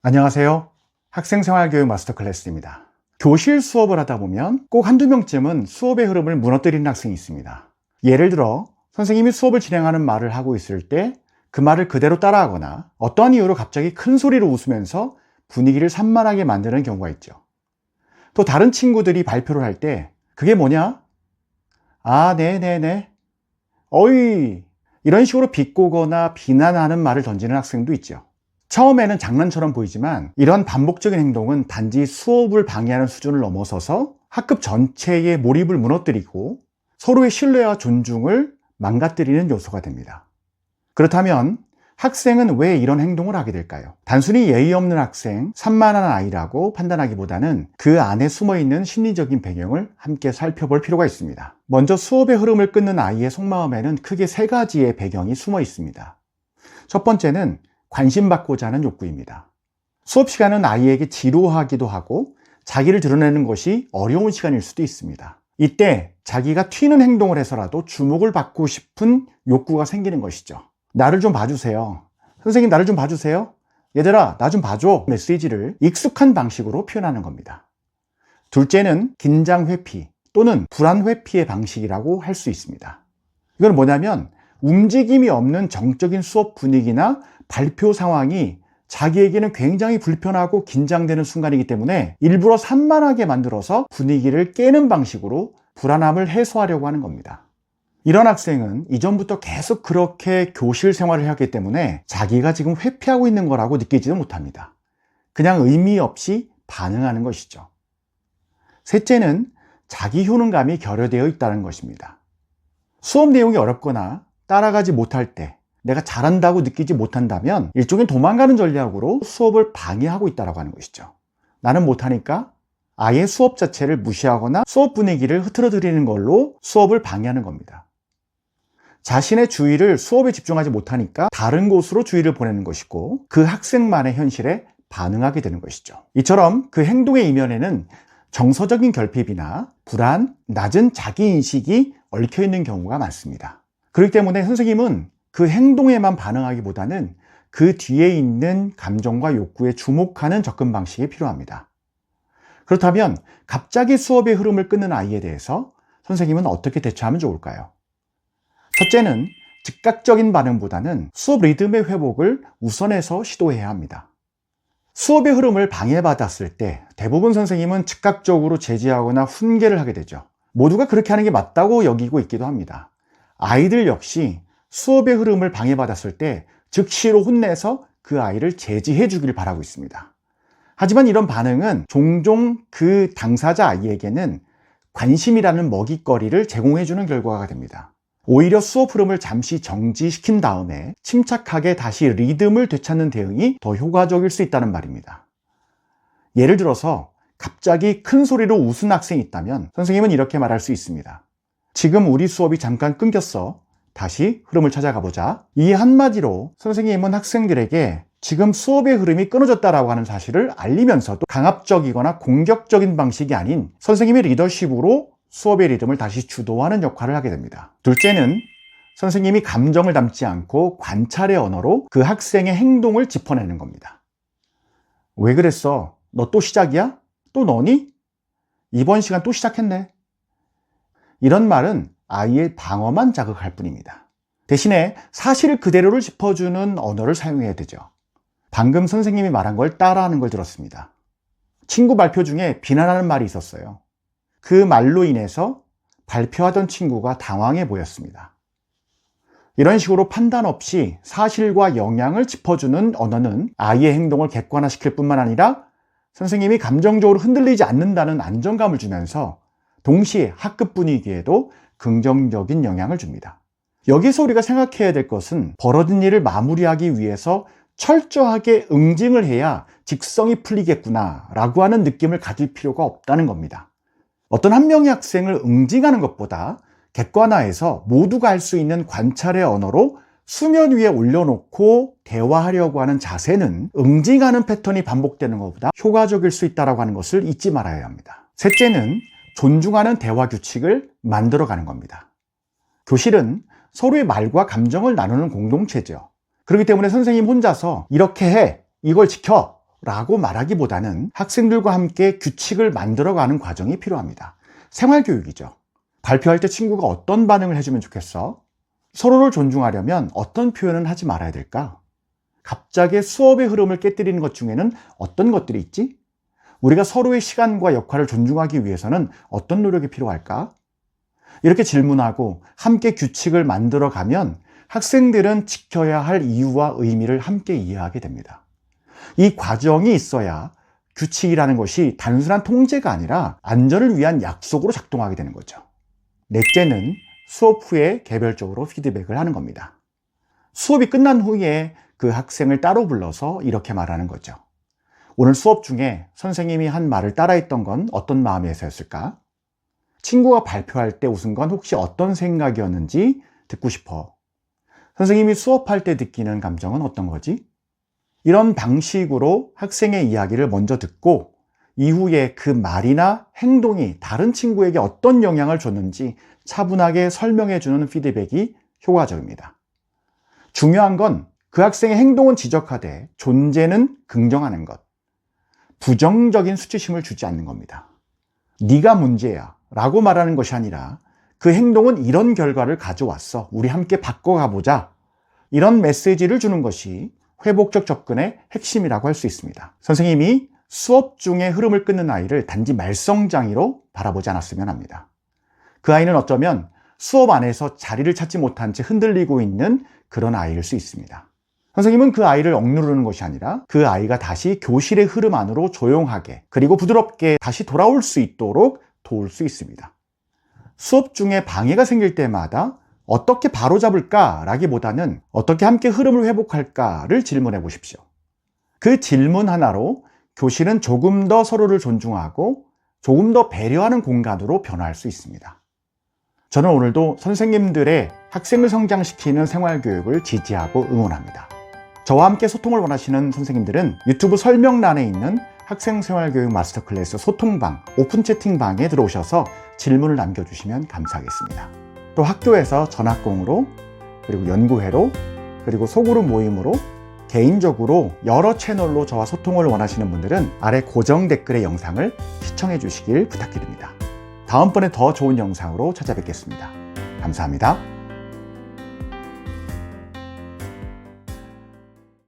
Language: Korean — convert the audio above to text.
안녕하세요. 학생생활교육 마스터 클래스입니다. 교실 수업을 하다 보면 꼭 한두 명쯤은 수업의 흐름을 무너뜨리는 학생이 있습니다. 예를 들어 선생님이 수업을 진행하는 말을 하고 있을 때 그 말을 그대로 따라하거나 어떠한 이유로 갑자기 큰 소리로 웃으면서 분위기를 산만하게 만드는 경우가 있죠. 또 다른 친구들이 발표를 할 때 그게 뭐냐? 아, 네네네. 어이. 이런 식으로 비꼬거나 비난하는 말을 던지는 학생도 있죠. 처음에는 장난처럼 보이지만 이런 반복적인 행동은 단지 수업을 방해하는 수준을 넘어서서 학급 전체의 몰입을 무너뜨리고 서로의 신뢰와 존중을 망가뜨리는 요소가 됩니다. 그렇다면 학생은 왜 이런 행동을 하게 될까요? 단순히 예의 없는 학생, 산만한 아이라고 판단하기보다는 그 안에 숨어있는 심리적인 배경을 함께 살펴볼 필요가 있습니다. 먼저 수업의 흐름을 끊는 아이의 속마음에는 크게 세 가지의 배경이 숨어 있습니다. 첫 번째는 관심받고자 하는 욕구입니다. 수업 시간은 아이에게 지루하기도 하고 자기를 드러내는 것이 어려운 시간일 수도 있습니다. 이때 자기가 튀는 행동을 해서라도 주목을 받고 싶은 욕구가 생기는 것이죠. 나를 좀 봐주세요. 선생님, 나를 좀 봐주세요. 얘들아, 나 좀 봐줘. 메시지를 익숙한 방식으로 표현하는 겁니다. 둘째는 긴장 회피 또는 불안 회피의 방식이라고 할 수 있습니다. 이건 뭐냐면 움직임이 없는 정적인 수업 분위기나 발표 상황이 자기에게는 굉장히 불편하고 긴장되는 순간이기 때문에 일부러 산만하게 만들어서 분위기를 깨는 방식으로 불안함을 해소하려고 하는 겁니다. 이런 학생은 이전부터 계속 그렇게 교실 생활을 했기 때문에 자기가 지금 회피하고 있는 거라고 느끼지도 못합니다. 그냥 의미 없이 반응하는 것이죠. 셋째는 자기 효능감이 결여되어 있다는 것입니다. 수업 내용이 어렵거나 따라가지 못할 때 내가 잘한다고 느끼지 못한다면 일종의 도망가는 전략으로 수업을 방해하고 있다고 하는 것이죠. 나는 못하니까 아예 수업 자체를 무시하거나 수업 분위기를 흐트러뜨리는 걸로 수업을 방해하는 겁니다. 자신의 주의를 수업에 집중하지 못하니까 다른 곳으로 주의를 보내는 것이고 그 학생만의 현실에 반응하게 되는 것이죠. 이처럼 그 행동의 이면에는 정서적인 결핍이나 불안, 낮은 자기인식이 얽혀있는 경우가 많습니다. 그렇기 때문에 선생님은 그 행동에만 반응하기보다는 그 뒤에 있는 감정과 욕구에 주목하는 접근 방식이 필요합니다. 그렇다면 갑자기 수업의 흐름을 끊는 아이에 대해서 선생님은 어떻게 대처하면 좋을까요? 첫째는 즉각적인 반응보다는 수업 리듬의 회복을 우선해서 시도해야 합니다. 수업의 흐름을 방해받았을 때 대부분 선생님은 즉각적으로 제지하거나 훈계를 하게 되죠. 모두가 그렇게 하는 게 맞다고 여기고 있기도 합니다. 아이들 역시 수업의 흐름을 방해받았을 때 즉시로 혼내서 그 아이를 제지해 주길 바라고 있습니다. 하지만 이런 반응은 종종 그 당사자 아이에게는 관심이라는 먹잇거리를 제공해 주는 결과가 됩니다. 오히려 수업 흐름을 잠시 정지시킨 다음에 침착하게 다시 리듬을 되찾는 대응이 더 효과적일 수 있다는 말입니다. 예를 들어서 갑자기 큰 소리로 웃은 학생이 있다면 선생님은 이렇게 말할 수 있습니다. 지금 우리 수업이 잠깐 끊겼어. 다시 흐름을 찾아가 보자. 이 한마디로 선생님은 학생들에게 지금 수업의 흐름이 끊어졌다라고 하는 사실을 알리면서도 강압적이거나 공격적인 방식이 아닌 선생님의 리더십으로 수업의 리듬을 다시 주도하는 역할을 하게 됩니다. 둘째는 선생님이 감정을 담지 않고 관찰의 언어로 그 학생의 행동을 짚어내는 겁니다. 왜 그랬어? 너 또 시작이야? 또 너니? 이번 시간 또 시작했네. 이런 말은 아이의 방어만 자극할 뿐입니다. 대신에 사실 그대로를 짚어주는 언어를 사용해야 되죠. 방금 선생님이 말한 걸 따라하는 걸 들었습니다. 친구 발표 중에 비난하는 말이 있었어요. 그 말로 인해서 발표하던 친구가 당황해 보였습니다. 이런 식으로 판단 없이 사실과 영향을 짚어주는 언어는 아이의 행동을 객관화시킬 뿐만 아니라 선생님이 감정적으로 흔들리지 않는다는 안정감을 주면서 동시에 학급 분위기에도 긍정적인 영향을 줍니다. 여기서 우리가 생각해야 될 것은 벌어진 일을 마무리하기 위해서 철저하게 응징을 해야 직성이 풀리겠구나 라고 하는 느낌을 가질 필요가 없다는 겁니다. 어떤 한 명의 학생을 응징하는 것보다 객관화해서 모두가 할 수 있는 관찰의 언어로 수면 위에 올려놓고 대화하려고 하는 자세는 응징하는 패턴이 반복되는 것보다 효과적일 수 있다고 하는 것을 잊지 말아야 합니다. 셋째는 존중하는 대화 규칙을 만들어가는 겁니다. 교실은 서로의 말과 감정을 나누는 공동체죠. 그렇기 때문에 선생님 혼자서 이렇게 해, 이걸 지켜 라고 말하기보다는 학생들과 함께 규칙을 만들어가는 과정이 필요합니다. 생활교육이죠. 발표할 때 친구가 어떤 반응을 해주면 좋겠어? 서로를 존중하려면 어떤 표현은 하지 말아야 될까? 갑자기 수업의 흐름을 깨뜨리는 것 중에는 어떤 것들이 있지? 우리가 서로의 시간과 역할을 존중하기 위해서는 어떤 노력이 필요할까? 이렇게 질문하고 함께 규칙을 만들어가면 학생들은 지켜야 할 이유와 의미를 함께 이해하게 됩니다. 이 과정이 있어야 규칙이라는 것이 단순한 통제가 아니라 안전을 위한 약속으로 작동하게 되는 거죠. 넷째는 수업 후에 개별적으로 피드백을 하는 겁니다. 수업이 끝난 후에 그 학생을 따로 불러서 이렇게 말하는 거죠. 오늘 수업 중에 선생님이 한 말을 따라했던 건 어떤 마음에서였을까? 친구가 발표할 때 웃은 건 혹시 어떤 생각이었는지 듣고 싶어. 선생님이 수업할 때 느끼는 감정은 어떤 거지? 이런 방식으로 학생의 이야기를 먼저 듣고 이후에 그 말이나 행동이 다른 친구에게 어떤 영향을 줬는지 차분하게 설명해주는 피드백이 효과적입니다. 중요한 건 그 학생의 행동은 지적하되 존재는 긍정하는 것. 부정적인 수치심을 주지 않는 겁니다. 네가 문제야 라고 말하는 것이 아니라 그 행동은 이런 결과를 가져왔어. 우리 함께 바꿔가보자. 이런 메시지를 주는 것이 회복적 접근의 핵심이라고 할 수 있습니다. 선생님이 수업 중에 흐름을 끊는 아이를 단지 말썽장이로 바라보지 않았으면 합니다. 그 아이는 어쩌면 수업 안에서 자리를 찾지 못한 채 흔들리고 있는 그런 아이일 수 있습니다. 선생님은 그 아이를 억누르는 것이 아니라 그 아이가 다시 교실의 흐름 안으로 조용하게 그리고 부드럽게 다시 돌아올 수 있도록 도울 수 있습니다. 수업 중에 방해가 생길 때마다 어떻게 바로잡을까 라기보다는 어떻게 함께 흐름을 회복할까를 질문해 보십시오. 그 질문 하나로 교실은 조금 더 서로를 존중하고 조금 더 배려하는 공간으로 변화할 수 있습니다. 저는 오늘도 선생님들의 학생을 성장시키는 생활교육을 지지하고 응원합니다. 저와 함께 소통을 원하시는 선생님들은 유튜브 설명란에 있는 학생생활교육 마스터클래스 소통방, 오픈 채팅방에 들어오셔서 질문을 남겨주시면 감사하겠습니다. 또 학교에서 전학공으로, 그리고 연구회로, 그리고 소그룹 모임으로, 개인적으로 여러 채널로 저와 소통을 원하시는 분들은 아래 고정 댓글의 영상을 시청해 주시길 부탁드립니다. 다음번에 더 좋은 영상으로 찾아뵙겠습니다. 감사합니다.